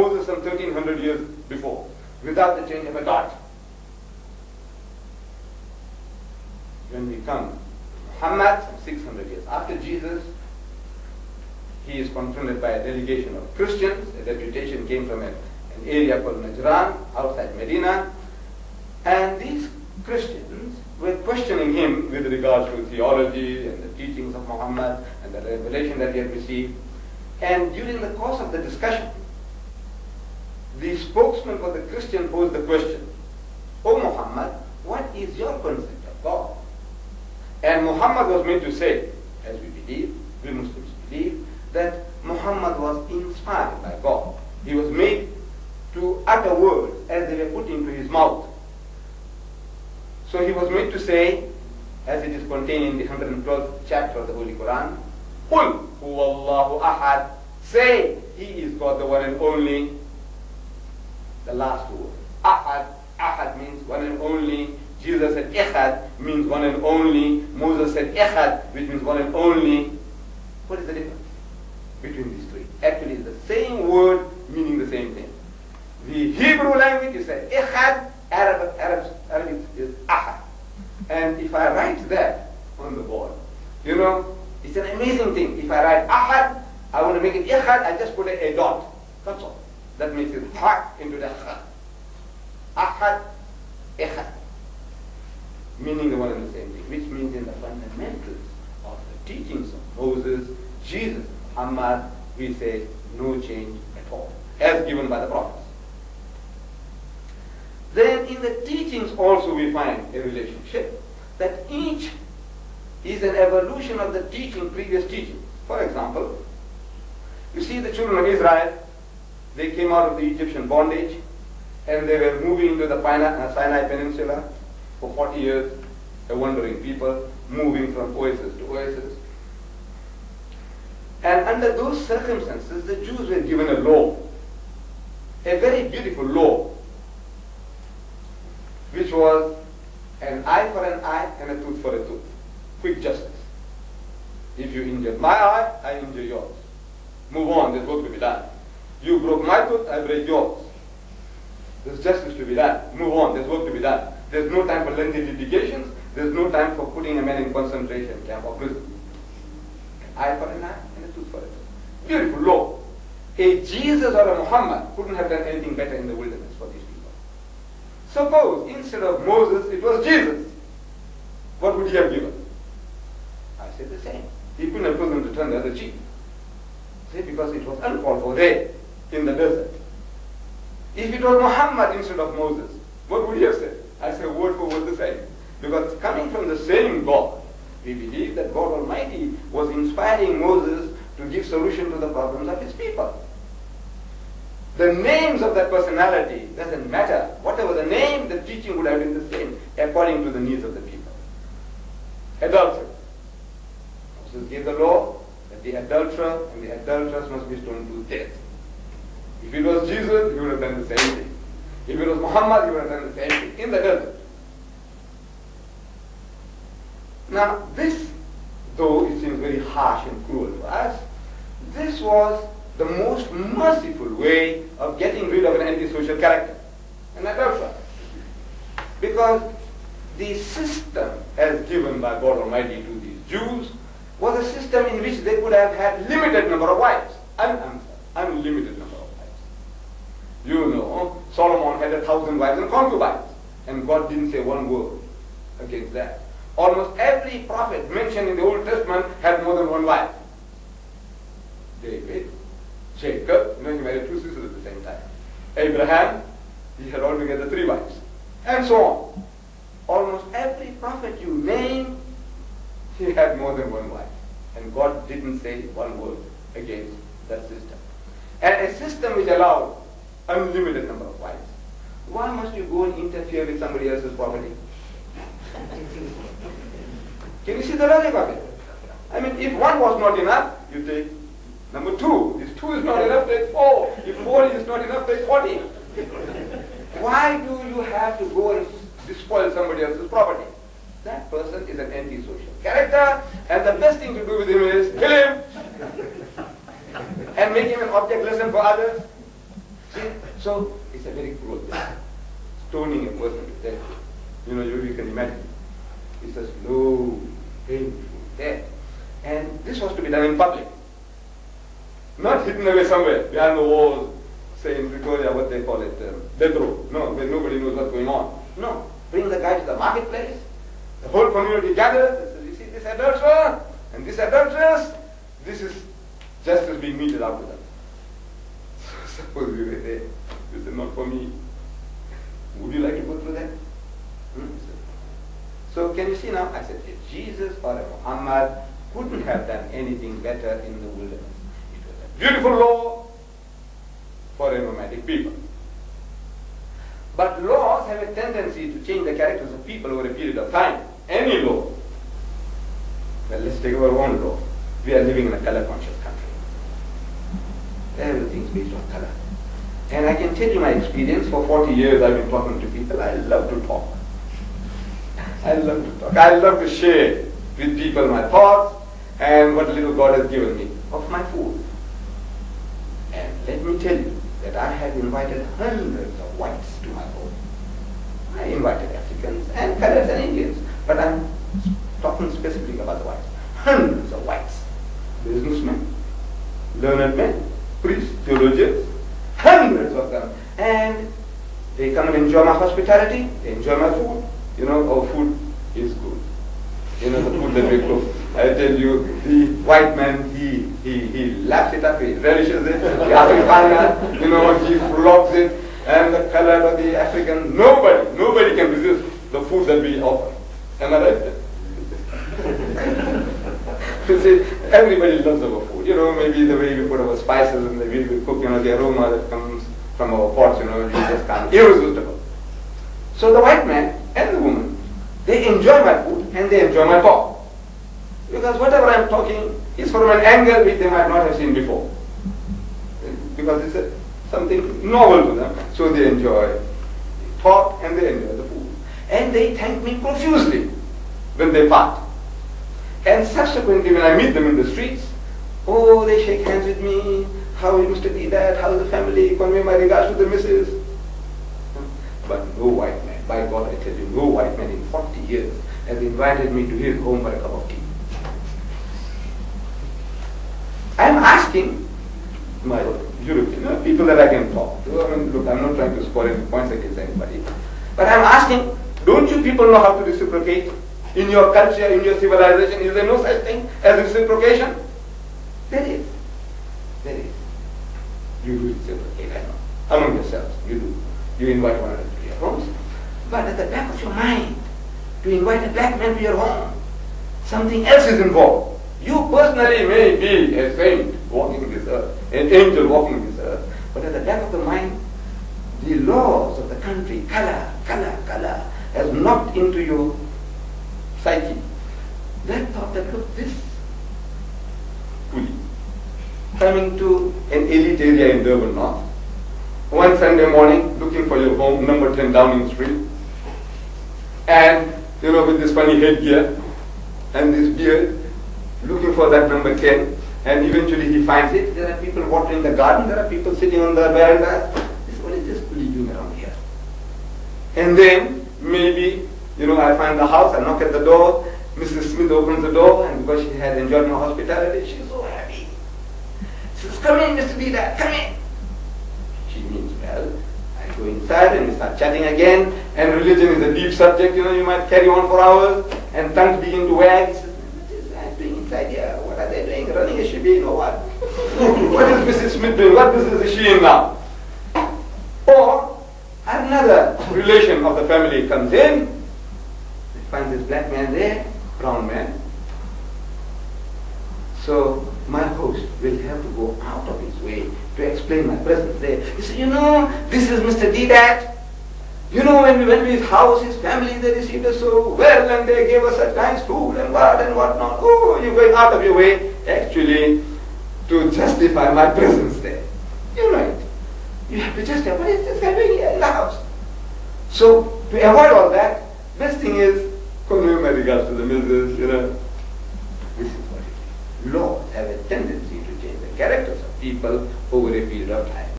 Moses some 1300 years before, without the change of a dot. When we come to Muhammad, some 600 years after Jesus, he is confronted by a delegation of Christians. A deputation came from an area called Najran, outside Medina. And these Christians were questioning him with regards to theology and the teachings of Muhammad and the revelation that he had received. And during the course of the discussion, the spokesman for the Christian posed the question, "O Muhammad, what is your concept of God?" And Muhammad was made to say, as we believe, we Muslims believe, that Muhammad was inspired by God. He was made to utter words as they were put into his mouth. So he was made to say, as it is contained in the 112th chapter of the Holy Quran, "Qul huwallahu ahad." Say, he is God, the one and only. The last word. Ahad. Ahad means one and only. Jesus said Echad means one and only. Moses said Echad, which means one and only. What is the difference between these three? Actually, it's the same word meaning the same thing. The Hebrew language is said Echad, Arabic is Ahad. And if I write that on the board, you know, it's an amazing thing. If I write Ahad, I want to make it Echad, I just put a dot. That's all. That makes it Ha into the Kha. Ahad, Echad. Meaning the one and the same thing, which means in the fundamentals of the teachings of Moses, Jesus, Muhammad, we say no change at all, as given by the prophets. Then in the teachings also we find a relationship, that each is an evolution of the previous teaching. For example, you see the children of Israel, they came out of the Egyptian bondage, and they were moving to the Sinai Peninsula for 40 years, a wandering people, moving from oasis to oasis. And under those circumstances, the Jews were given a law, a very beautiful law, which was an eye for an eye and a tooth for a tooth. Quick justice. If you injured my eye, I injure yours. Move on, there's work to be done. You broke my tooth, I break yours. There's justice to be done. Move on, there's work to be done. There's no time for lengthy litigations. There's no time for putting a man in concentration camp or prison. An eye for an eye and a tooth for a tooth. Beautiful law. A Jesus or a Muhammad couldn't have done anything better in the wilderness for these people. Suppose instead of Moses it was Jesus. What would he have given? I said the same. He couldn't have told them to turn the other cheek. See, because it was uncalled for there in the desert. If it was Muhammad instead of Moses, what would he have said? I say word for word the same. Because coming from the same God, we believe that God Almighty was inspiring Moses to give solution to the problems of his people. The names of that personality doesn't matter. Whatever the name, the teaching would have been the same according to the needs of the people. Adultery. Moses gave the law that the adulterer and the adulteress must be stoned to death. If it was Jesus, he would have done the same thing. If it was Muhammad, he would have done the same thing in the desert. Now this, though it seems very harsh and cruel for us, this was the most merciful way of getting rid of an antisocial character, an adulterer. Because the system as given by God Almighty to these Jews was a system in which they could have had limited number of wives, unlimited number of wives. You know, Solomon had 1,000 wives and concubines, and God didn't say one word against that. Almost every prophet mentioned in the Old Testament had more than one wife. David, Jacob, he married 2 sisters at the same time. Abraham, he had altogether 3 wives. And so on. Almost every prophet you name, he had more than one wife. And God didn't say one word against that system. And a system which allowed unlimited number of wives. Why must you go and interfere with somebody else's property? Can you see the logic of it? I mean, if 1 was not enough, you take number 2. If 2 is not enough, take 4. If 4 is not enough, take 40. Why do you have to go and despoil somebody else's property? That person is an antisocial character, and the best thing to do with him is kill him and make him an object lesson for others. So it's a very cruel thing. Stoning a person to death. You can imagine. It's a slow, painful death. And this was to be done in public. Not hidden away somewhere behind the walls, say in Pretoria what they call it, death row. No, where nobody knows what's going on. No, bring the guy to the marketplace. The whole community gathers. You see this adulterer and this adulteress. This is justice being meted out to them. So suppose we were there. This is not for me. Would you like to go through that? So can you see now? I said, if Jesus or a Muhammad couldn't have done anything better in the wilderness. It was a beautiful law for a nomadic people. But laws have a tendency to change the characters of people over a period of time. Any law. Well, let's take our own law. We are living in a color-conscious country. Everything's based on color. And I can tell you my experience. For 40 years I've been talking to people. I love to talk. I love to talk. I love to share with people my thoughts and what little God has given me of my food. And let me tell you that I have invited hundreds of whites to my home. I invited Africans and coloreds and Indians, but I'm talking specifically about the whites. Hundreds of whites. Businessmen, learned men, priests, theologians, hundreds of them. And they come and enjoy my hospitality, they enjoy my food. Our food is good. The food that we cook. I tell you, the white man, he laps it up, he relishes it. The Afrikaner, he flogs it. And the color of the African, nobody can resist the food that we offer. Am I right? You see, everybody loves our food. Maybe the way we put our spices and the way we cook, the aroma that comes from our pots, you just can't, irresistible. So the white man and the woman, they enjoy my food and they enjoy my talk. Because whatever I'm talking is from an angle which they might not have seen before. Because it's something novel to them. So they enjoy the talk and they enjoy the food. And they thank me profusely when they part. And subsequently when I meet them in the streets, they shake hands with me. How is Mr. Deedat? How is the family? Convey my regards to the missus. But no white man, by God I tell you, no white man in 40 years has invited me to his home for a cup of tea. I am asking my European people that I can talk to. Look, I'm not trying to score any points against anybody. But I'm asking, don't you people know how to reciprocate? In your culture, in your civilization, is there no such thing as reciprocation? There is. There is. You do reciprocate, I know. Among yourselves, you do. You invite one another to your homes. But at the back of your mind, to invite a black man to your home, something else is involved. You personally may be a saint walking this earth, an angel walking this earth, but at the back of the mind, the laws of the country, color, has knocked into your psyche. That thought that, look, this coolie coming to an elite area in Durban North, one Sunday morning, looking for your home, number 10 Downing Street, and, with this funny headgear and this beard, looking for that number 10, and eventually he finds it. There are people watering the garden, there are people sitting on the veranda. What is this coolie doing around here? And then, maybe, I find the house, I knock at the door, Mrs. Smith opens the door, and because she has enjoyed my hospitality, she's so happy. She says, come in, Mr. Deedat, come in. She means well. I go inside and we start chatting again, and religion is a deep subject, you might carry on for hours, and tongues begin to wag. He says, what is that doing inside here? What are they doing? Running a shebeen or what? What is Mrs. Smith doing? What business is she in now? Or another relation of the family comes in, they find this black man there, brown man. So my host will have to go out of his way to explain my presence there. He said, this is Mr. Deedat. When we went to his house, his family, they received us so well and they gave us such nice food and whatnot. Oh, you're going out of your way actually to justify my presence there. You know it. You have to justify, what is this guy doing here in the house? So to avoid all that, best thing is, convey my regards to the missus, This is what it is. Laws have a tendency to change the characters of people over a period of time.